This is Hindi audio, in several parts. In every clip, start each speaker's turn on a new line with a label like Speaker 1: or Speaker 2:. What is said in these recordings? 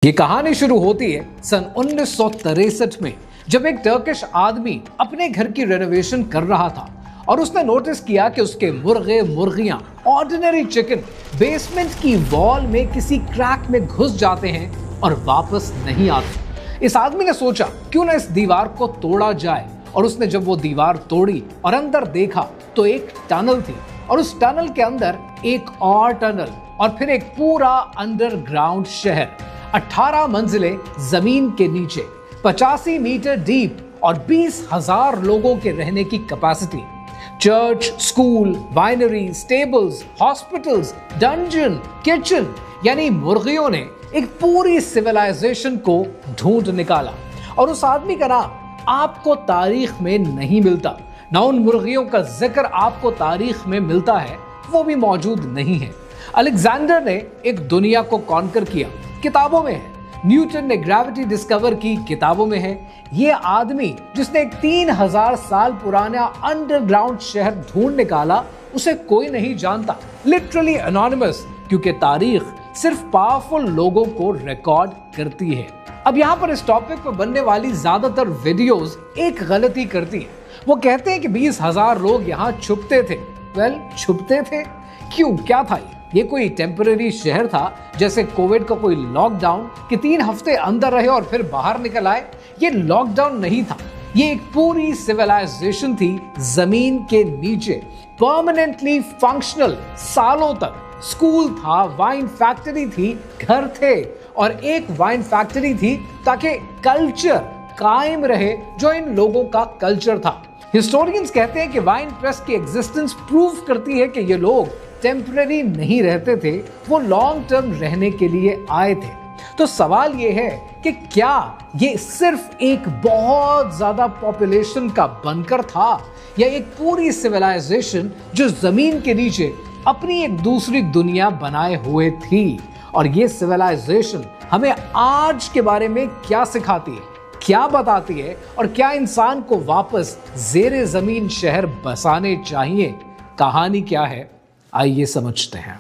Speaker 1: ये कहानी शुरू होती है सन 1963 में, जब एक टर्किश आदमी अपने घर की रेनोवेशन कर रहा था और उसने नोटिस किया कि उसके मुर्गे मुर्गियां ऑर्डिनरी चिकन बेसमेंट की वॉल में किसी क्रैक में घुस जाते हैं और वापस नहीं आते। इस आदमी ने सोचा क्यों ना इस दीवार को तोड़ा जाए, और उसने जब वो दीवार तोड़ी और अंदर देखा तो एक टनल थी, और उस टनल के अंदर एक और टनल, और फिर एक पूरा अंडरग्राउंड शहर 18 मंजिलें जमीन के नीचे, 85 मीटर डीप और 20,000 लोगों के रहने की capacity. Church, school, winery, stables, hospitals, dungeon, kitchen, यानी मुर्गियों ने एक पूरी सिविलाइजेशन को ढूंढ निकाला। और उस आदमी का नाम आपको तारीख में नहीं मिलता, ना उन मुर्गियों का जिक्र आपको तारीख में मिलता है, वो भी मौजूद नहीं है। अलेक्जेंडर ने एक दुनिया को कॉन्कर किया, किताबों में है। न्यूटन ने ग्रेविटी डिस्कवर की, किताबों में है। ये आदमी जिसने एक 3000 साल पुराना अंडरग्राउंड शहर ढूंढ निकाला, उसे कोई नहीं जानता, लिटरली एनोनिमस, क्योंकि तारीख सिर्फ पावरफुल लोगों को रिकॉर्ड करती है। अब यहाँ पर इस टॉपिक पर बनने वाली ज्यादातर वीडियोस एक गलती करती है। वो कहते हैं कि 20,000 लोग यहाँ छुपते थे। छुपते थे क्यों? क्या था ये कोई टेम्पररी शहर था, जैसे कोविड का कोई लॉकडाउन कि 3 हफ्ते अंदर रहे और फिर बाहर निकल आए? ये लॉकडाउन नहीं था, ये एक पूरी सिविलाइजेशन थी जमीन के नीचे, परमानेंटली फंक्शनल। सालों तक स्कूल था, वाइन फैक्ट्री थी, घर थे, और एक वाइन फैक्ट्री थी ताकि कल्चर कायम रहे जो इन लोगों का कल्चर था। हिस्टोरियंस कहते हैं कि वाइन प्रेस की एग्जिस्टेंस प्रूव करती है कि ये लोग टेम्पररी नहीं रहते थे, वो लॉन्ग टर्म रहने के लिए आए थे। तो सवाल ये है कि क्या ये सिर्फ एक बहुत ज्यादा पॉपुलेशन का बनकर था, या एक पूरी सिविलाइजेशन जो जमीन के नीचे अपनी एक दूसरी दुनिया बनाए हुए थी? और ये सिविलाइजेशन हमें आज के बारे में क्या सिखाती है, क्या बताती है, और क्या इंसान को वापस जेरे जमीन शहर बसाने चाहिए? कहानी क्या है, आइए समझते हैं।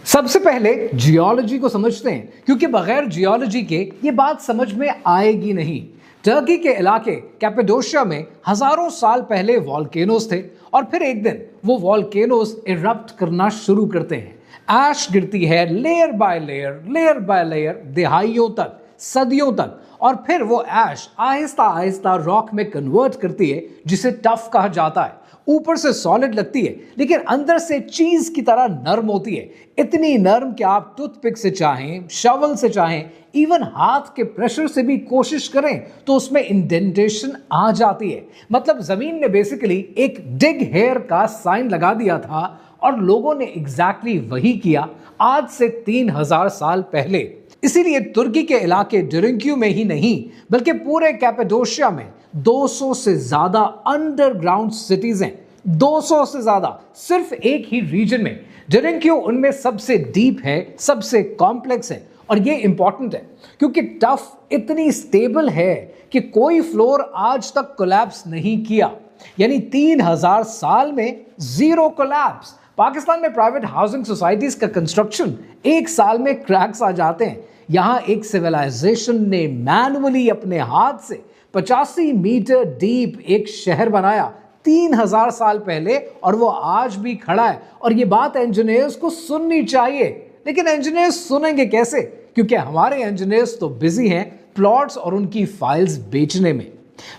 Speaker 1: सबसे पहले जियोलॉजी को समझते हैं, क्योंकि बगैर जियोलॉजी के ये बात समझ में आएगी नहीं। टर्की के इलाके कैपेडोशिया में हजारों साल पहले वॉल्केनोस थे, और फिर एक दिन वो वॉल्केनोस इरप्ट करना शुरू करते हैं। ऐश गिरती है लेयर बाय लेयर, दहाइयों तक, सदियों तक, और फिर वो ऐश आहिस्ता आहिस्ता रॉक में कन्वर्ट करती है, जिसे टफ कहा जाता है। ऊपर से सॉलिड लगती है, लेकिन अंदर से चीज की तरह नरम होती है, इतनी नरम कि आप टूथपिक से चाहें, शवल से चाहें, इवन हाथ के प्रेशर से भी कोशिश करें तो उसमें इंडेंटेशन आ जाती है। मतलब जमीन ने बेसिकली एक डिग हेयर का साइन लगा दिया था, और लोगों ने एग्जैक्टली वही किया आज से 3000 साल पहले। इसीलिए तुर्की के इलाके डिरिंक्यू में ही नहीं, बल्कि पूरे कैपेडोशिया में 200 से ज्यादा अंडरग्राउंड सिटीज हैं। 200 से ज्यादा सिर्फ एक ही रीजन में। डिरिंक्यू उनमें सबसे डीप है, सबसे कॉम्प्लेक्स है, और ये इंपॉर्टेंट है क्योंकि टफ इतनी स्टेबल है कि कोई फ्लोर आज तक कोलैप्स नहीं किया, यानी 3000 साल में जीरो कोलैप्स। पाकिस्तान में प्राइवेट हाउसिंग सोसाइटीज का कंस्ट्रक्शन एक साल में क्रैक्स आ जाते हैं। यहां एक सिविलाइजेशन ने मैनुअली अपने हाथ से 85 मीटर डीप एक शहर बनाया 3000 साल पहले, और वो आज भी खड़ा है। और ये बात इंजीनियर्स को सुननी चाहिए, लेकिन इंजीनियर्स सुनेंगे कैसे? क्योंकि हमारे इंजीनियर्स तो बिजी हैं प्लॉट्स और उनकी फाइल्स बेचने में।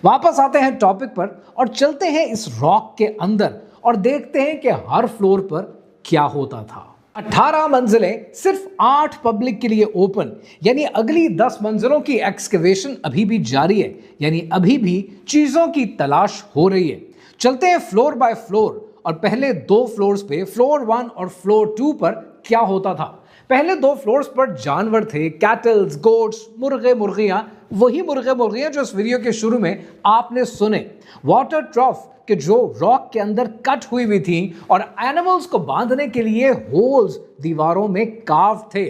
Speaker 1: वापस आते हैं टॉपिक पर और चलते हैं इस रॉक के अंदर और देखते हैं कि हर फ्लोर पर क्या होता था। 18 मंजिलें, सिर्फ 8 पब्लिक के लिए ओपन, यानी अगली 10 मंजिलों की एक्सकवेशन अभी भी जारी है, यानी अभी भी चीजों की तलाश हो रही है। चलते हैं फ्लोर बाय फ्लोर, और पहले 2 फ्लोर्स पे, फ्लोर 1 और फ्लोर 2 पर क्या होता था। पहले 2 फ्लोर्स पर जानवर थे, कैटल्स, गोट्स, मुर्गे मुर्गियां, वही मुर्गे मुर्गियां जो इस वीडियो के शुरू में आपने सुने। वाटर ट्रफ कि जो रॉक के अंदर कट हुई हुई थी, और एनिमल्स को बांधने के लिए होल्स दीवारों में कार्व थे।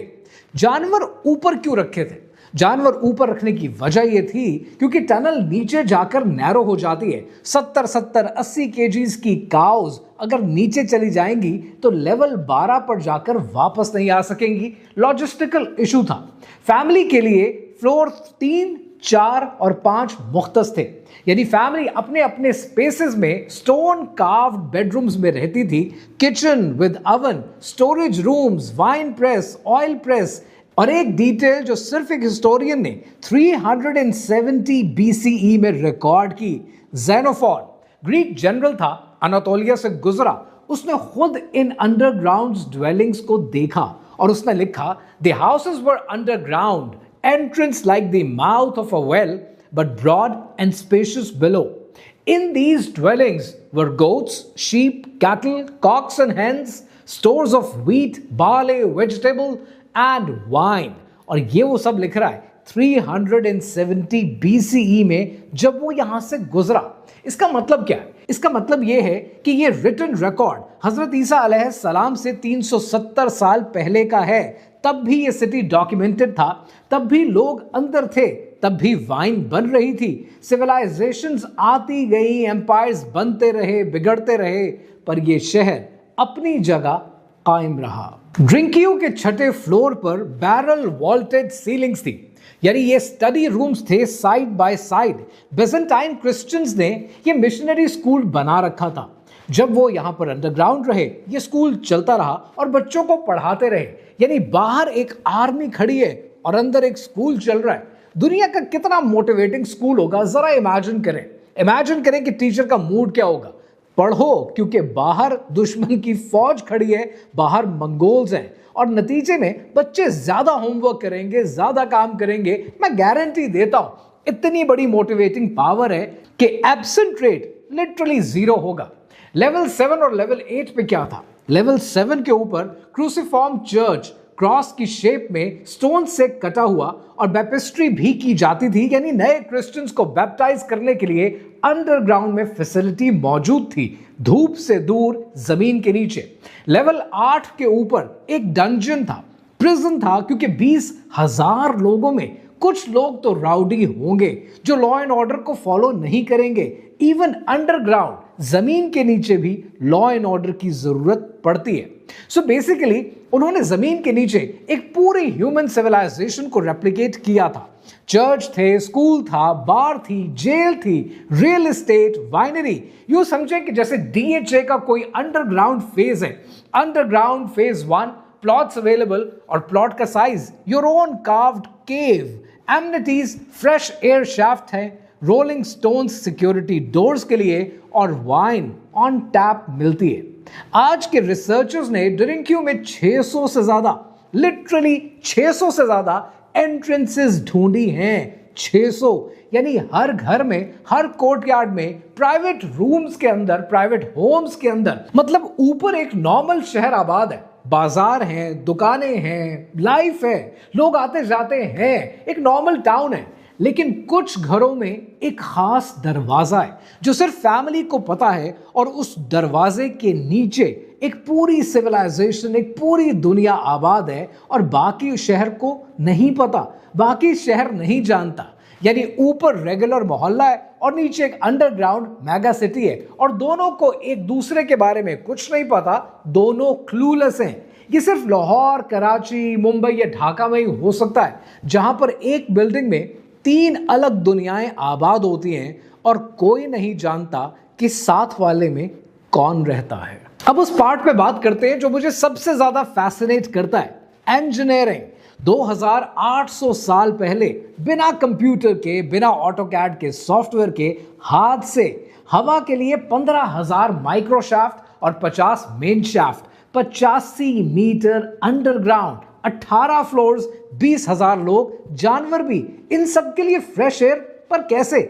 Speaker 1: जानवर ऊपर क्यों रखे थे? जानवर ऊपर रखने की वजह यह थी क्योंकि टनल नीचे जाकर नैरो हो जाती है। 70-80 केजीज की काउज अगर नीचे चली जाएंगी तो लेवल 12 पर जाकर वापस नहीं आ सकेंगी। लॉजिस्टिकल इशू था। फैमिली के लिए फ्लोर 3, 4 और 5 मुख्तस थे, यानी फैमिली अपने अपने स्पेसेस में स्टोन कार्व्ड बेडरूम्स में रहती थी। Kitchen with oven, storage rooms, wine press, oil press, और एक डिटेल जो सिर्फ एक हिस्टोरियन ने 370 BCE में रिकॉर्ड की। ज़ेनोफॉन ग्रीक जनरल था, अनातोलिया से गुजरा। उसने खुद इन अंडरग्राउंड ड्वेलिंग्स को देखा और उसने लिखा, the houses were underground, entrance like the mouth of a well, but broad and spacious below. In these dwellings were goats, sheep, cattle, cocks and hens, stores of wheat, barley, vegetable and wine. और ये वो सब लिख रहा है 370 BCE में जब वो यहां से गुजरा। इसका मतलब क्या है? इसका मतलब यह है कि ये रिटन रिकॉर्ड हजरत ईसा अलैहिस्सलाम से 370 साल पहले का है। तब भी ये सिटी डॉक्यूमेंटेड था, तब भी लोग अंदर थे, तब भी वाइन बन रही थी। सिविलाइजेशंस आती गई, एम्पायर्स बनते रहे, बिगड़ते रहे, पर ये शहर अपनी जगह कायम रहा। ड्रिंकियो के छठे फ्लोर पर बैरल वॉल्टेड सीलिंग्स थी, यानी ये स्टडी रूम्स थे side by side. Byzantine Christians ने ये मिशनरी स्कूल बना रखा था। जब वो यहां पर अंडरग्राउंड रहे, ये स्कूल चलता रहा और बच्चों को पढ़ाते रहे। यानी बाहर एक आर्मी खड़ी है और अंदर एक स्कूल चल रहा है। दुनिया का कितना मोटिवेटिंग स्कूल होगा, जरा इमेजिन करें। इमेजिन करें कि टीचर का मूड क्या होगा। पढ़ो क्योंकि बाहर दुश्मन की फौज खड़ी है, बाहर मंगोल्स हैं, और नतीजे में बच्चे ज्यादा होमवर्क करेंगे, ज्यादा काम करेंगे। मैं गारंटी देता हूं इतनी बड़ी मोटिवेटिंग पावर है कि एब्सेंट रेट लिटरली 0 होगा। लेवल 7 और लेवल 8 पे क्या था? लेवल 7 के ऊपर क्रूसीफॉर्म चर्च क्रॉस की शेप में स्टोन से कटा हुआ और बैप्टिस्ट्री भी की जाती थी, यानी नए क्रिश्चियंस को बैप्टाइज करने के लिए अंडरग्राउंड में फैसिलिटी मौजूद थी, धूप से दूर, जमीन के नीचे। लेवल 8 के ऊपर एक डंजन था, प्रिजन था, क्योंकि 20,000 लोगों में कुछ लोग तो राउडी होंगे जो लॉ एंड ऑर्डर को फॉलो नहीं करेंगे। इवन अंडरग्राउंड, जमीन के नीचे भी लॉ एंड ऑर्डर की जरूरत पड़ती है। सो बेसिकली उन्होंने जमीन के नीचे एक पूरी ह्यूमन सिविलाइजेशन को रेप्लिकेट किया था। चर्च थे, स्कूल था, बार थी, जेल थी, रियल एस्टेट, वाइनरी। यूं समझें कि जैसे DHA का कोई अंडरग्राउंड फेज है। अंडरग्राउंड फेज 1, प्लॉट्स अवेलेबल और प्लॉट का size, your own carved cave, amenities, fresh air shaft है, रोलिंग स्टोन्स सिक्योरिटी डोर्स के लिए, और वाइन ऑन टैप मिलती है। आज के रिसर्चर्स ने ड्रिंकियो में 600 से ज्यादा, लिटरली 600 से ज्यादा एंट्रेंसेस ढूंढी हैं। 600, यानी हर घर में, हर कोर्टयार्ड में, प्राइवेट रूम्स के अंदर, प्राइवेट होम्स के अंदर। मतलब ऊपर एक नॉर्मल शहर आबाद है, बाजार हैं, दुकानें हैं, लाइफ है, लोग आते जाते हैं, एक नॉर्मल टाउन है। लेकिन कुछ घरों में एक खास दरवाजा है जो सिर्फ फैमिली को पता है, और उस दरवाजे के नीचे एक पूरी सिविलाइजेशन, एक पूरी दुनिया आबाद है, और बाकी शहर को नहीं पता, बाकी शहर नहीं जानता। यानी ऊपर रेगुलर मोहल्ला है और नीचे एक अंडरग्राउंड मेगा सिटी है, और दोनों को एक दूसरे के बारे में कुछ नहीं पता, दोनों क्लूलेस हैं। ये सिर्फ लाहौर, कराची, मुंबई या ढाका में ही हो सकता है, जहां पर एक बिल्डिंग में 3 अलग दुनियाएं आबाद होती हैं और कोई नहीं जानता कि साथ वाले में कौन रहता है। अब उस पार्ट पे बात करते हैं जो मुझे सबसे ज्यादा फैसिनेट करता है, इंजीनियरिंग। 2800 साल पहले बिना कंप्यूटर के, बिना ऑटोकैड के सॉफ्टवेयर के, हाथ से हवा के लिए 15,000 माइक्रोशाफ्ट और 50 main shaft, 85 metre underground, 18 floors, 20,000 लोग, जानवर भी, इन सब के लिए फ्रेश एयर। पर कैसे?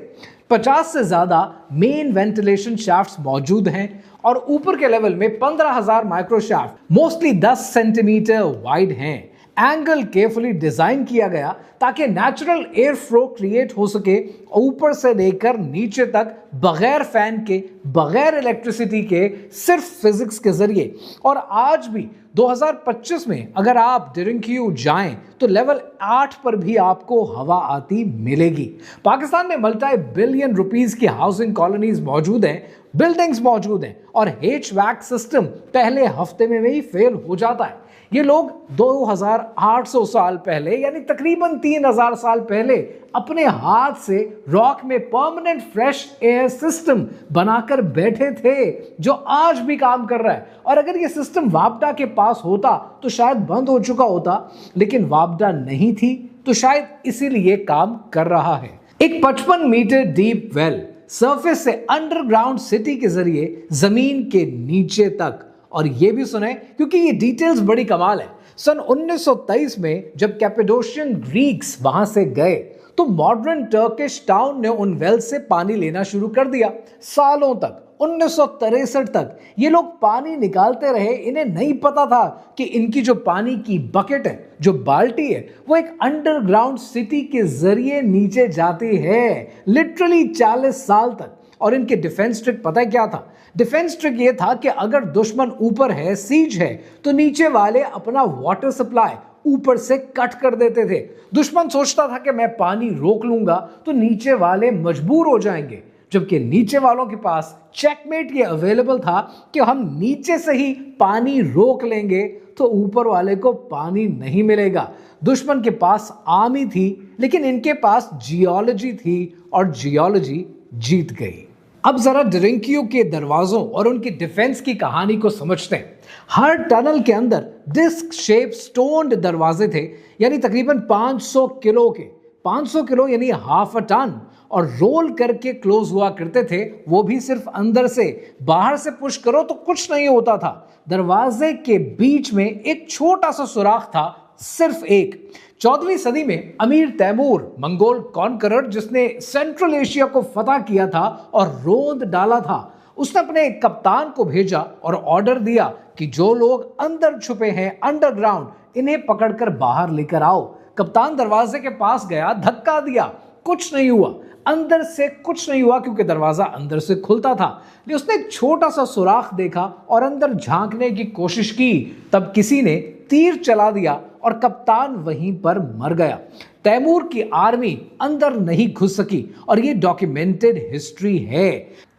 Speaker 1: 50 से ज्यादा मेन वेंटिलेशन शाफ्ट्स मौजूद हैं, और ऊपर के लेवल में 15,000 माइक्रोशाफ्ट मोस्टली 10 सेंटीमीटर वाइड हैं। एंगल केयरफुली डिजाइन किया गया ताकि नेचुरल एयर फ्लो क्रिएट हो सके, ऊपर से लेकर नीचे तक, बगैर फैन के, बगैर इलेक्ट्रिसिटी के, सिर्फ फिजिक्स के जरिए। और आज भी 2025 में अगर आप डिरिंक्यू जाएं तो लेवल 8 पर भी आपको हवा आती मिलेगी। पाकिस्तान में मल्टी बिलियन रुपीस की हाउसिंग कॉलोनीज मौजूद हैं, बिल्डिंग्स मौजूद हैं, और HVAC सिस्टम पहले हफ्ते में ही फेल हो जाता है। ये लोग 2800 साल पहले यानी तकरीबन 3000 साल पहले अपने हाथ से रॉक में परमानेंट फ्रेश एयर सिस्टम बनाकर बैठे थे, जो आज भी काम कर रहा है। और अगर ये सिस्टम वापडा के पास होता तो शायद बंद हो चुका होता, लेकिन वापडा नहीं थी तो शायद इसीलिए काम कर रहा है। एक 55 मीटर डीप वेल सरफेस से अंडरग्राउंड सिटी के जरिए जमीन के नीचे तक। और ये भी सुने क्योंकि ये डिटेल्स बड़ी कमाल है। सन 1923 में जब कैपेडोशियन ग्रीक्स वहां से गए तो मॉडर्न टर्किश टाउन ने उन वेल से पानी लेना शुरू कर दिया। सालों तक 1963 तक ये लोग पानी निकालते रहे। इन्हें नहीं पता था कि इनकी जो पानी की बकेट है, जो बाल्टी है, वो एक अंडरग्राउंड सिटी के जरिए नीचे जाती है, लिटरली 40 साल तक। और इनके डिफेंस ट्रिक पता है क्या था? डिफेंस ट्रिक ये था कि अगर दुश्मन ऊपर है, सीज है, तो नीचे वाले अपना वाटर सप्लाई ऊपर से कट कर देते थे। दुश्मन सोचता था कि मैं पानी रोक लूंगा तो नीचे वाले मजबूर हो जाएंगे, जबकि नीचे वालों के पास चेकमेट ये अवेलेबल था कि हम नीचे से ही पानी रोक लेंगे तो ऊपर वाले को पानी नहीं मिलेगा। दुश्मन के पास आर्मी थी, लेकिन इनके पास जियोलॉजी थी और जियोलॉजी जीत गई। अब जरा डिरिंक्यू के दरवाजों और उनकी डिफेंस की कहानी को समझते हैं। हर टनल के अंदर डिस्क शेप स्टोन्ड दरवाजे थे, यानी तकरीबन 500 किलो के, 500 किलो यानी हाफ अ टन, और रोल करके क्लोज हुआ करते थे। वो भी सिर्फ अंदर से, बाहर से पुश करो तो कुछ नहीं होता था। दरवाजे के बीच में एक छोटा सा सुराख था, सिर्फ एक। 14वीं सदी में अमीर तैमूर, मंगोल कॉन्करर, जिसने सेंट्रल एशिया को फतह किया था और रोंद डाला था, उसने अपने एक कप्तान को भेजा और ऑर्डर दिया कि जो लोग अंदर छुपे हैं अंडरग्राउंड, इन्हें पकड़कर बाहर लेकर आओ। कप्तान दरवाजे के पास गया, धक्का दिया, कुछ नहीं हुआ, अंदर से कुछ नहीं हुआ, क्योंकि दरवाजा अंदर से खुलता था। लेकिन उसने एक छोटा सा सुराख देखा और अंदर झांकने की कोशिश की। तब किसी ने तीर चला दिया और कप्तान वहीं पर मर गया। तैमूर की आर्मी अंदर नहीं घुस सकी और ये डॉक्यूमेंटेड हिस्ट्री है।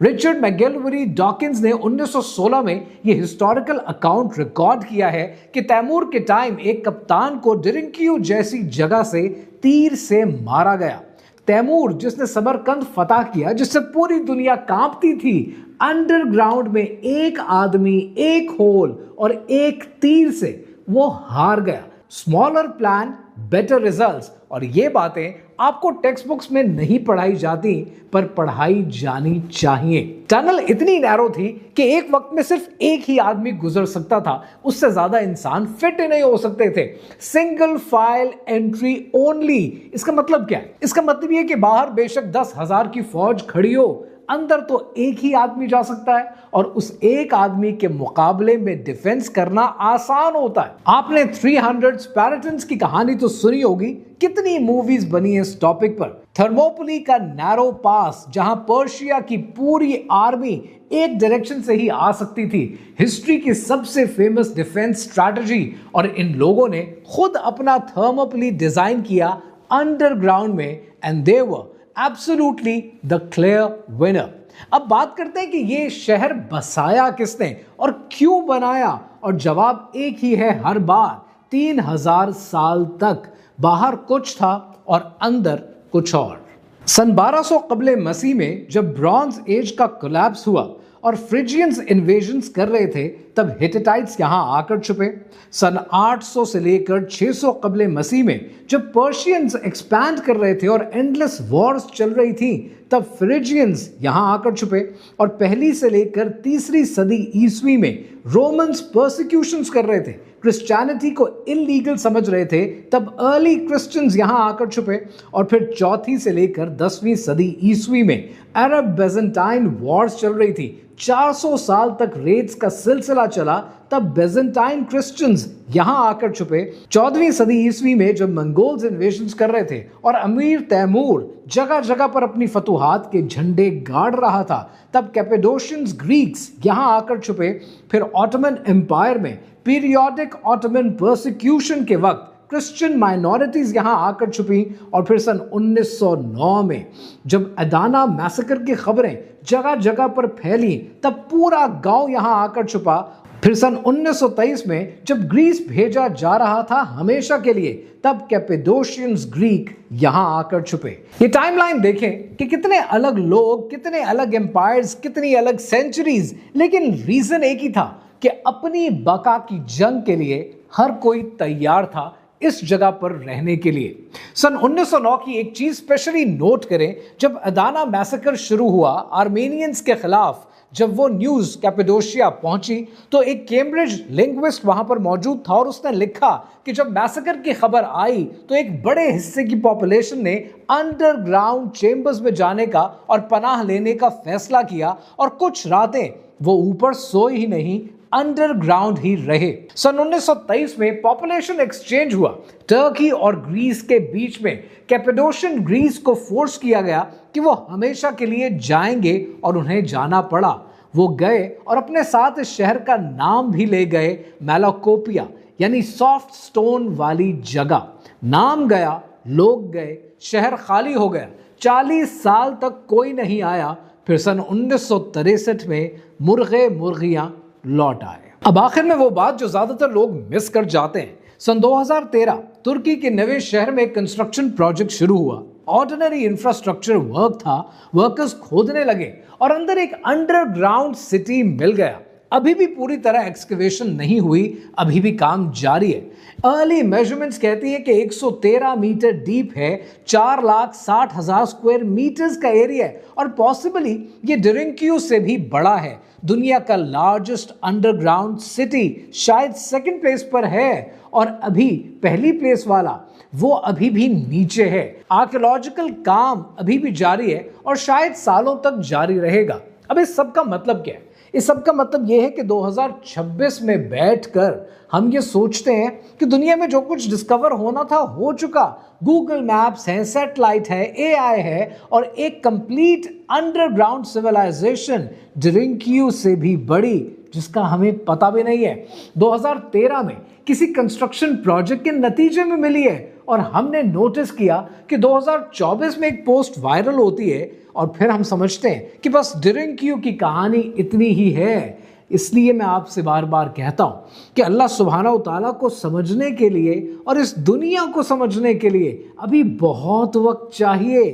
Speaker 1: रिचर्ड मैगेलवरी डॉकिंस ने 1916 में ये हिस्टोरिकल अकाउंट रिकॉर्ड किया है कि तैमूर के टाइम एक कप्तान को डिरिंक्यू जैसी जगह से तीर से मारा गया। तैमूर, जिसने समरकंद फतह किया, जिससे पूरी दुनिया कांपती थी, अंडरग्राउंड में एक आदमी, एक होल और एक तीर से वो हार गया। Smaller plan, better results. और ये बातें आपको टेक्स्ट बुक्स में नहीं पढ़ाई जाती, पर पढ़ाई जानी चाहिए। टनल इतनी नैरो थी कि एक वक्त में सिर्फ एक ही आदमी गुजर सकता था, उससे ज्यादा इंसान फिट नहीं हो सकते थे। Single file entry only. इसका मतलब क्या है? इसका मतलब ये कि बाहर बेशक 10,000 की फौज खड़ी हो, अंदर तो एक ही आदमी जा सकता है, और उस एक आदमी के मुकाबले में डिफेंस करना आसान होता है। आपने 300 स्पैरेटन्स की कहानी तो सुनी होगी, कितनी मूवीज बनी है इस टॉपिक पर। थर्मोपली का नैरो पास, जहां पर्शिया की पूरी आर्मी एक डायरेक्शन से ही आ सकती थी, हिस्ट्री की सबसे फेमस डिफेंस स्ट्रैटेजी। और इन लोगों ने खुद अपना थर्मोपली डिजाइन किया अंडरग्राउंड में, and they were absolutely the clear winner. अब बात करते हैं कि ये शहर बसाया किसने और क्यों बनाया, और जवाब एक ही है हर बार। 3000 साल तक बाहर कुछ था और अंदर कुछ और। सन 1200 कबले मसीह में जब ब्रॉन्ज एज का कोलैप्स हुआ और फ्रिजियंस इन्वेजन्स कर रहे थे, तब हिटिटाइट्स यहां आकर छुपे। सन 800 से लेकर 600 कबले मसीह में जब पर्शियंस एक्सपैंड कर रहे थे और एंडलेस वॉर्स चल रही थी, तब फ्रिजियंस यहां आकर छुपे और पहली से लेकर तीसरी सदी ईस्वी में रोमन्स परसिक्यूशंस कर रहे थे, क्रिश्चियनिटी को इलीगल समझ रहे थे, तब अर्ली क्रिश्चियंस यहां आकर छुपे और फिर चौथी से लेकर 10वीं सदी ईस्वी में अरब बेजेंटाइन वॉर्स चल रही थी। 400 साल तक रेड्स का सिलसिला चला, तब बेजेंटाइन क्रिश्चियंस यहां आकर छुपे। 14वीं सदी ईस्वी में जब मंगोल्स इन्वेशंस कर रहे थे और अमीर तैमूर जगह जगह पर अपनी फतुहात के झंडे गाड़ रहा था, तब कैपेडोशियंस ग्रीक्स यहां आकर छुपे। फिर ऑटोमन एम्पायर में पीरियोडिक ऑटोमन परसिक्यूशन के वक्त क्रिश्चियन माइनॉरिटीज यहां आकर छुपी और फिर सन 1909 में जब अदाना मैसेकर की खबरें जगह जगह पर फैली, तब पूरा गांव यहां आकर छुपा। फिर सन 1923 में जब ग्रीस भेजा जा रहा था हमेशा के लिए, तब कैपेडोशियंस ग्रीक यहां आकर छुपे। ये टाइमलाइन देखें कि कितने अलग लोग, कितने अलग एम्पायर्स, कितनी अलग सेंचुरीज, लेकिन रीजन एक ही था कि अपनी बका की जंग के लिए हर कोई तैयार था इस जगह पर रहने के लिए। सन 1909 की एक चीज स्पेशली नोट करें, जब अदाना मैसेकर शुरू हुआ आर्मेनियंस के खिलाफ, जब वो न्यूज कैपेडोशिया पहुंची तो एक कैम्ब्रिज लिंग्विस्ट वहां पर मौजूद था और उसने लिखा कि जब मैसेकर की खबर आई तो एक बड़े हिस्से की पॉपुलेशन ने अंडरग्राउंड चेंबर्स में जाने का और पनाह लेने का फैसला किया और कुछ रातें वो ऊपर सोए ही नहीं, अंडरग्राउंड ही रहे। सन 1923 में पॉपुलेशन एक्सचेंज हुआ। टर्की और ग्रीस के बीच में कैपेडोशियन ग्रीस को फोर्स किया गया कि वो हमेशा के लिए जाएंगे और उन्हें जाना पड़ा। वो गए और अपने साथ इस शहर का नाम भी ले गए, मैलाकोपिया, यानी सॉफ्ट स्टोन वाली जगह। नाम गया, लोग गए, शहर खाली हो गया। 40 साल तक कोई नहीं आया। फिर सन 1963 में मुर्गे मुर्गियां लौट आए। अब आखिर में वो बात जो ज्यादातर लोग मिस कर जाते हैं, सन 2013 तुर्की के नए शहर में कंस्ट्रक्शन प्रोजेक्ट शुरू हुआ। ऑर्डिनरी इंफ्रास्ट्रक्चर वर्क था, वर्कर्स खोदने लगे और अंदर एक अंडरग्राउंड सिटी मिल गया। अभी भी पूरी तरह एक्सकवेशन नहीं हुई, अभी भी काम जारी है। अर्ली मेजरमेंट्स कहती है कि 113 मीटर डीप है, 4,60,000 स्क्वायर मीटर्स का एरिया है और पॉसिबली ये डिरिंक्यू से भी बड़ा है। दुनिया का लार्जेस्ट अंडरग्राउंड सिटी शायद सेकंड प्लेस पर है और अभी पहली प्लेस वाला वो अभी भी नीचे है। आर्कियोलॉजिकल काम अभी भी जारी है और शायद सालों तक जारी रहेगा। अब इस सब का मतलब क्या है? इस सब का मतलब यह है कि 2026 में बैठकर हम ये सोचते हैं कि दुनिया में जो कुछ डिस्कवर होना था हो चुका। गूगल मैप्स है, सैटेलाइट है, एआई है और एक कंप्लीट अंडरग्राउंड सिविलाइजेशन डिरिंक्यू से भी बड़ी, जिसका हमें पता भी नहीं है। 2013 में किसी कंस्ट्रक्शन प्रोजेक्ट के नतीजे में मिली है और हमने नोटिस किया कि 2024 में एक पोस्ट वायरल होती है और फिर हम समझते हैं कि बस डिरिंक्यू की कहानी इतनी ही है। इसलिए मैं आपसे बार बार कहता हूं कि अल्लाह सुब्हानहू तआला को समझने के लिए और इस दुनिया को समझने के लिए अभी बहुत वक्त चाहिए।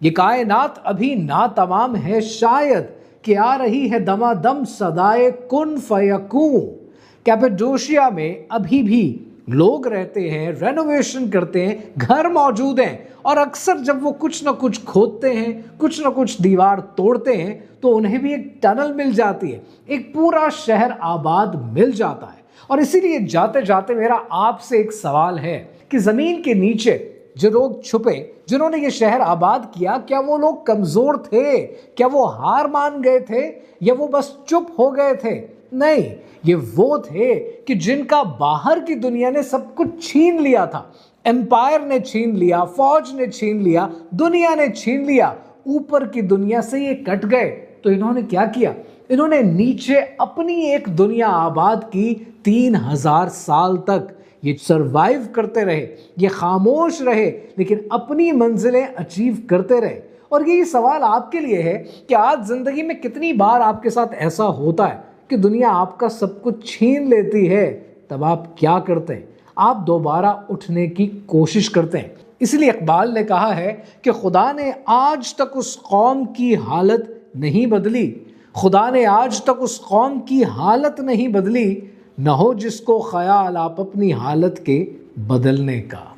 Speaker 1: ये कायनात अभी ना तमाम है शायद कि आ रही है दमादम सदाए कुन फयकून। कैपेडोशिया में अभी भी लोग रहते हैं, रेनोवेशन करते हैं, घर मौजूद हैं और अक्सर जब वो कुछ ना कुछ खोदते हैं, कुछ ना कुछ दीवार तोड़ते हैं तो उन्हें भी एक टनल मिल जाती है, एक पूरा शहर आबाद मिल जाता है। और इसीलिए जाते जाते मेरा आपसे एक सवाल है कि जमीन के नीचे जो लोग छुपे, जिन्होंने ये शहर आबाद किया, क्या वो लोग कमजोर थे? क्या वो हार मान गए थे या वो बस चुप हो गए थे? नहीं, ये वो थे कि जिनका बाहर की दुनिया ने सब कुछ छीन लिया था। एम्पायर ने छीन लिया, फौज ने छीन लिया, दुनिया ने छीन लिया, ऊपर की दुनिया से ये कट गए। तो इन्होंने क्या किया? इन्होंने नीचे अपनी एक दुनिया आबाद की। 3000 साल तक ये सरवाइव करते रहे, ये खामोश रहे, लेकिन अपनी मंजिलें अचीव करते रहे। और यही सवाल आपके लिए है कि आज जिंदगी में कितनी बार आपके साथ ऐसा होता है कि दुनिया आपका सब कुछ छीन लेती है, तब आप क्या करते हैं? आप दोबारा उठने की कोशिश करते हैं। इसलिए इकबाल ने कहा है कि खुदा ने आज तक उस कौम की हालत नहीं बदली, खुदा ने आज तक उस कौम की हालत नहीं बदली, न हो जिसको ख्याल आप अपनी हालत के बदलने का।